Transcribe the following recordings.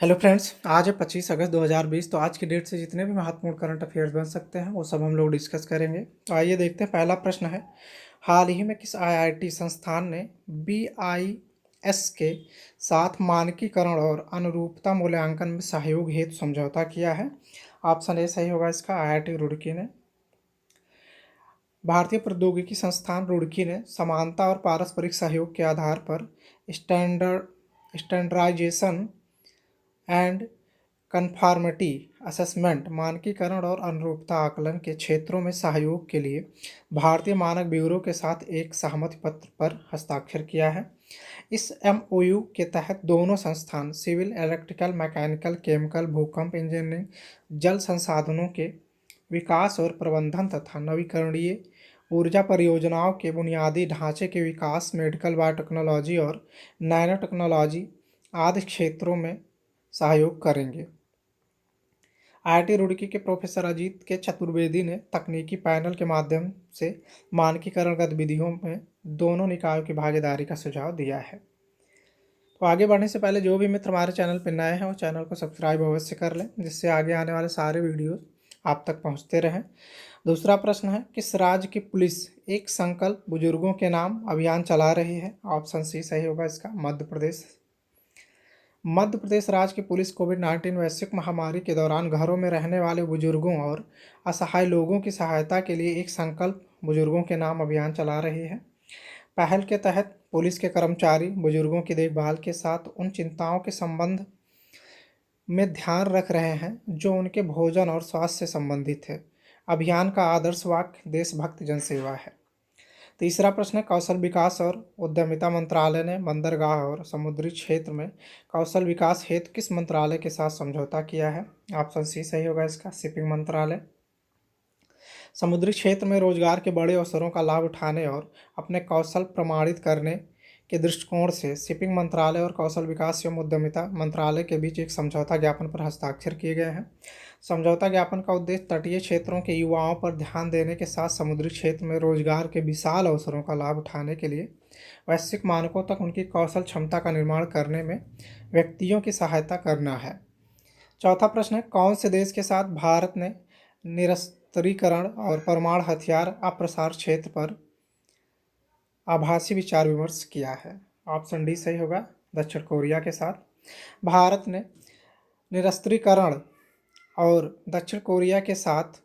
Hello friends, आज है 25 अगस्त 2020। तो आज की डेट से जितने भी महत्वपूर्ण करंट अफेयर्स बन सकते हैं वो सब हम लोग डिस्कस करेंगे। तो आइए देखते हैं। पहला प्रश्न है, हाल ही में किस आईआईटी संस्थान ने बीआईएस के साथ मानकीकरण और अनुरूपता मूल्यांकन में सहयोग हेतु समझौता किया है? ऑप्शन ए सही होगा इसका, आईआईटी रुड़की ने। भारतीय प्रौद्योगिकी संस्थान रुड़की ने समानता और पारस्परिक सहयोग के आधार पर स्टैंडर्डाइजेशन एंड कन्फॉर्मिटी असेसमेंट मानकीकरण और अनुरूपता आकलन के क्षेत्रों में सहयोग के लिए भारतीय मानक ब्यूरो के साथ एक सहमति पत्र पर हस्ताक्षर किया है। इस एमओयू के तहत दोनों संस्थान सिविल, इलेक्ट्रिकल, मैकेनिकल, केमिकल, भूकंप इंजीनियरिंग, जल संसाधनों के विकास और प्रबंधन तथा नवीकरणीय ऊर्जा परियोजनाओं के बुनियादी ढांचे के विकास, मेडिकल बायोटेक्नोलॉजी और नैनो टेक्नोलॉजी आदि क्षेत्रों में सहयोग करेंगे। आईआईटी रुड़की के प्रोफेसर अजीत के चतुर्वेदी ने तकनीकी पैनल के माध्यम से मानकीकरण गतिविधियों में दोनों निकायों की भागीदारी का सुझाव दिया है। तो आगे बढ़ने से पहले जो भी मित्र हमारे चैनल पर नए हैं वो चैनल को सब्सक्राइब अवश्य कर लें, जिससे आगे आने वाले सारे वीडियोस आप तक पहुंचते रहें। दूसरा प्रश्न है, किस राज्य की पुलिस एक संकल्प बुजुर्गों के नाम अभियान चला रही है? ऑप्शन सी सही होगा इसका, मध्य प्रदेश। मध्य प्रदेश राज्य की पुलिस कोविड-19 वैश्विक महामारी के दौरान घरों में रहने वाले बुजुर्गों और असहाय लोगों की सहायता के लिए एक संकल्प बुजुर्गों के नाम अभियान चला रही है। पहल के तहत पुलिस के कर्मचारी बुजुर्गों की देखभाल के साथ उन चिंताओं के संबंध में ध्यान रख रहे हैं जो उनके भोजन और स्वास्थ्य से संबंधित है। अभियान का आदर्श वाक्य देशभक्त जनसेवा है। तीसरा प्रश्न है, कौशल विकास और उद्यमिता मंत्रालय ने बंदरगाह और समुद्री क्षेत्र में कौशल विकास हेतु किस मंत्रालय के साथ समझौता किया है? ऑप्शन सी सही होगा इसका, शिपिंग मंत्रालय। समुद्री क्षेत्र में रोजगार के बड़े अवसरों का लाभ उठाने और अपने कौशल प्रमाणित करने के दृष्टिकोण से शिपिंग मंत्रालय और कौशल विकास एवं उद्यमिता मंत्रालय के बीच एक समझौता ज्ञापन पर हस्ताक्षर किए गए हैं। समझौता ज्ञापन का उद्देश्य तटीय क्षेत्रों के युवाओं पर ध्यान देने के साथ समुद्री क्षेत्र में रोजगार के विशाल अवसरों का लाभ उठाने के लिए वैश्विक मानकों तक उनकी कौशल क्षमता का निर्माण करने में व्यक्तियों की सहायता करना है। चौथा प्रश्न है, कौन से देश के साथ भारत ने निरस्त्रीकरण और परमाणु हथियार अप्रसार क्षेत्र पर आभासी विचार विमर्श किया है? ऑप्शन डी सही होगा, दक्षिण कोरिया के साथ। भारत ने निरस्त्रीकरण और दक्षिण कोरिया के साथ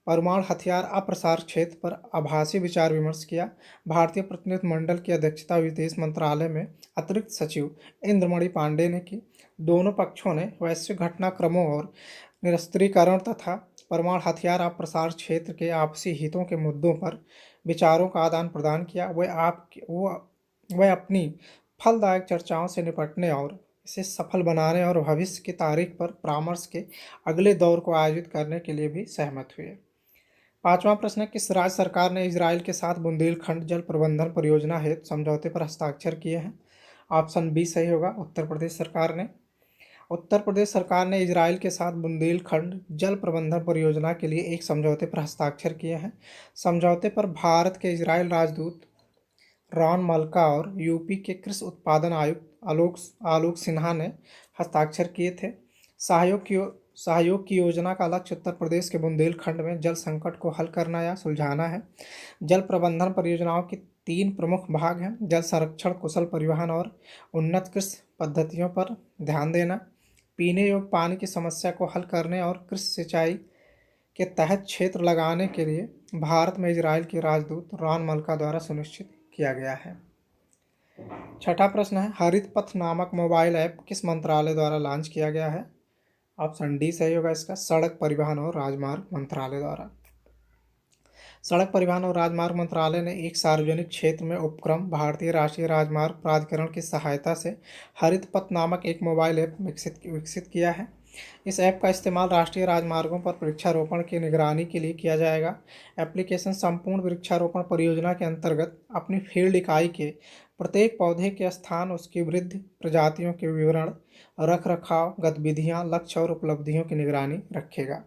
परमाणु हथियार अप्रसार क्षेत्र पर आभासी विचार विमर्श किया। भारतीय प्रतिनिधि मंडल की अध्यक्षता विदेश मंत्रालय में अतिरिक्त सचिव इंद्रमणि पांडे ने की। दोनों पक्षों ने वैश्विक घटनाक्रमों और निरस्त्रीकरण तथा परमाणु हथियार अप्रसार क्षेत्र के आपसी हितों के मुद्दों पर विचारों का आदान प्रदान किया। वह अपनी फलदायक चर्चाओं से निपटने और इसे सफल बनाने और भविष्य की तारीख पर परामर्श के अगले दौर को आयोजित करने के लिए भी सहमत हुए। पांचवा प्रश्न है, किस राज्य सरकार ने इजराइल के साथ बुंदेलखंड जल प्रबंधन परियोजना हेतु समझौते पर हस्ताक्षर किए हैं? ऑप्शन बी सही होगा, उत्तर प्रदेश सरकार ने। उत्तर प्रदेश सरकार ने इजराइल के साथ बुंदेलखंड जल प्रबंधन परियोजना के लिए एक समझौते पर हस्ताक्षर किए हैं। समझौते पर भारत के इजराइल राजदूत रॉन मल्का और यूपी के कृषि उत्पादन आयुक्त आलोक सिन्हा ने हस्ताक्षर किए थे। सहयोग की योजना का लक्ष्य उत्तर प्रदेश के बुंदेलखंड में जल संकट को हल करना या सुलझाना है। जल प्रबंधन परियोजनाओं की तीन प्रमुख भाग हैं: जल संरक्षण, कुशल परिवहन और उन्नत कृषि पद्धतियों पर ध्यान देना। पीने योग्य पानी की समस्या को हल करने और कृषि सिंचाई के तहत क्षेत्र लगाने के लिए भारत में इजराइल के राजदूत रॉन मल्का द्वारा सुनिश्चित किया गया है। छठा प्रश्न है, हरित पथ नामक मोबाइल ऐप किस मंत्रालय द्वारा लॉन्च किया गया है? ऑप्शन डी सही होगा इसका, सड़क परिवहन और राजमार्ग मंत्रालय द्वारा। सड़क परिवहन और राजमार्ग मंत्रालय ने एक सार्वजनिक क्षेत्र में उपक्रम भारतीय राष्ट्रीय राजमार्ग प्राधिकरण की सहायता से हरित पथ नामक एक मोबाइल ऐप विकसित किया है। इस ऐप का इस्तेमाल राष्ट्रीय राजमार्गों पर वृक्षारोपण की निगरानी के लिए किया जाएगा। एप्लीकेशन संपूर्ण वृक्षारोपण परियोजना के अंतर्गत अपनी फील्ड इकाई के प्रत्येक पौधे के स्थान, उसकी वृद्धि, प्रजातियों के विवरण, रखरखाव गतिविधियां, लक्ष्य और उपलब्धियों की निगरानी रखेगा।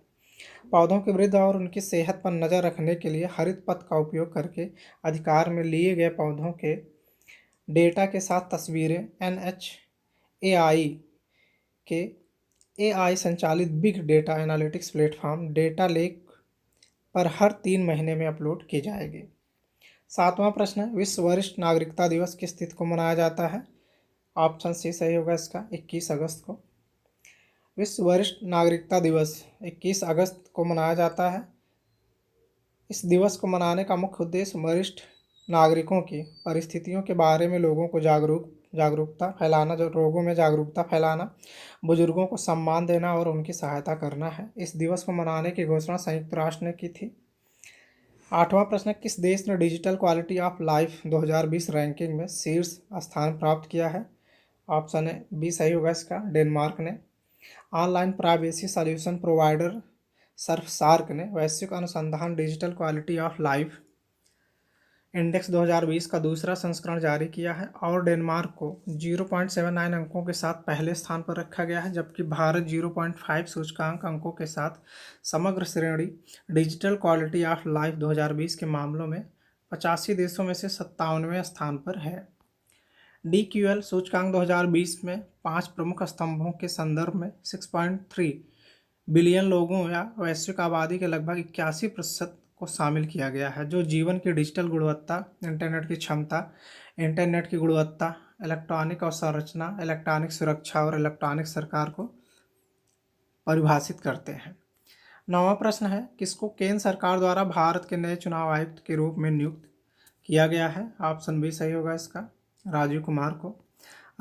पौधों की वृद्धि और उनकी सेहत पर नज़र रखने के लिए हरित पथ का उपयोग करके अधिकार में लिए गए पौधों के डेटा के साथ तस्वीरें NHAI के एआई संचालित big data analytics platform data lake पर हर 3 महीने में अपलोड की जाएगी। 7वां प्रश्न है, विश्व वरिष्ठ नागरिकता दिवस किस तिथि को मनाया जाता है? ऑप्शन सी सही होगा इसका, 21 अगस्त को। विश्व वरिष्ठ नागरिकता दिवस 21 अगस्त को मनाया जाता है। इस दिवस को मनाने का मुख्य उद्देश्य वरिष्ठ नागरिकों की परिस्थितियों के बारे में लोगों को जागरूकता फैलाना, जो रोगों में जागरूकता फैलाना, बुजुर्गों को सम्मान देना और उनकी सहायता करना है। इस दिवस को मनाने की घोषणा संयुक्त राष्ट्र ने की थी। 8वां प्रश्न, किस देश ने digital quality of life 2020 ranking में शीर्ष स्थान प्राप्त किया है? ऑप्शन है बी सही होगा इसका, डेनमार्क ने। ऑनलाइन प्राइवेसी सॉल्यूशन प्रोवाइडर सर्फसार्क ने वैश्विक अनुसंधान digital quality of life index 2020 का दूसरा संस्करण जारी किया है और डेनमार्क को 0.79 अंकों के साथ पहले स्थान पर रखा गया है, जबकि भारत 0.5 सूचकांक अंकों के साथ समग्र श्रेणी डिजिटल क्वालिटी ऑफ लाइफ 2020 के मामलों में 85 देशों में से 57वें स्थान पर है। DQL सूचकांक 2020 में 5 प्रमुख स्तंभों के संदर्भ में 6.3 बिलियन लोगों या वैश्विक आबादी के लगभग 81% को शामिल किया गया है, जो जीवन की डिजिटल गुणवत्ता, इंटरनेट की क्षमता, इंटरनेट की गुणवत्ता, इलेक्ट्रॉनिक अवसंरचना, इलेक्ट्रॉनिक सुरक्षा और इलेक्ट्रॉनिक सरकार को परिभाषित करते हैं। 9वां प्रश्न है, किसको केंद्र सरकार द्वारा भारत के नए चुनाव आयुक्त के रूप में नियुक्त किया गया है? ऑप्शन बी सही होगा इसका, राजीव कुमार को।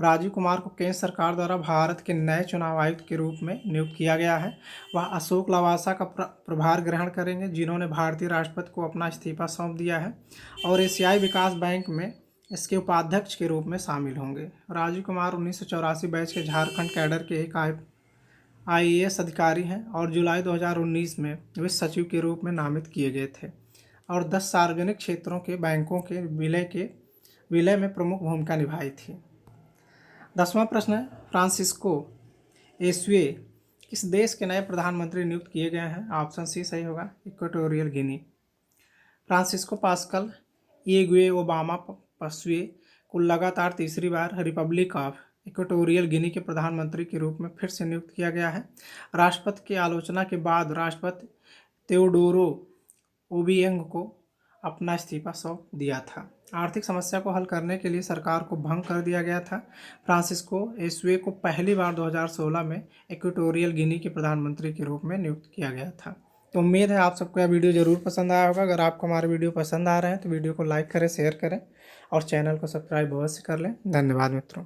राजीव कुमार को केंद्र सरकार द्वारा भारत के नए चुनाव आयुक्त के रूप में नियुक्त किया गया है। वह अशोक लवासा का प्रभार ग्रहण करेंगे, जिन्होंने भारतीय राष्ट्रपति को अपना इस्तीफा सौंप दिया है और एशियाई विकास बैंक में इसके उपाध्यक्ष के रूप में शामिल होंगे। राजीव कुमार 1984 बैच के झारखंड कैडर के एक IAS अधिकारी हैं और जुलाई 2019 में वित्त सचिव के रूप में नामित किए गए थे और 10 सार्वजनिक क्षेत्रों के बैंकों के विलय में प्रमुख भूमिका निभाई थी। 10वां प्रश्न है, फ्रांसिस्को एस्वे किस देश के नए प्रधानमंत्री नियुक्त किए गए हैं? ऑप्शन सी सही होगा, इक्वेटोरियल गिनी। फ्रांसिस्को पास्कल येगुएओबामा पस्वे को लगातार तीसरी बार रिपब्लिक ऑफ इक्वेटोरियल गिनी के प्रधानमंत्री के रूप में फिर से नियुक्त किया गया है। राष्ट्रपति की आलोचना के बाद राष्ट्रपति तेओडोरो ओबिएंग को अपना इस्तीफा सौंप दिया था। आर्थिक समस्या को हल करने के लिए सरकार को भंग कर दिया गया था। फ्रांसिस्को एस्वे को पहली बार 2016 में इक्वेटोरियल गिनी के प्रधानमंत्री के रूप में नियुक्त किया गया था। तो उम्मीद है आप सबको यह वीडियो ज़रूर पसंद आया होगा। अगर आपको हमारे वीडियो पसंद आ रहे हैं तो वीडियो को लाइक करें, शेयर करें और चैनल को सब्सक्राइब अवश्य कर लें। धन्यवाद मित्रों।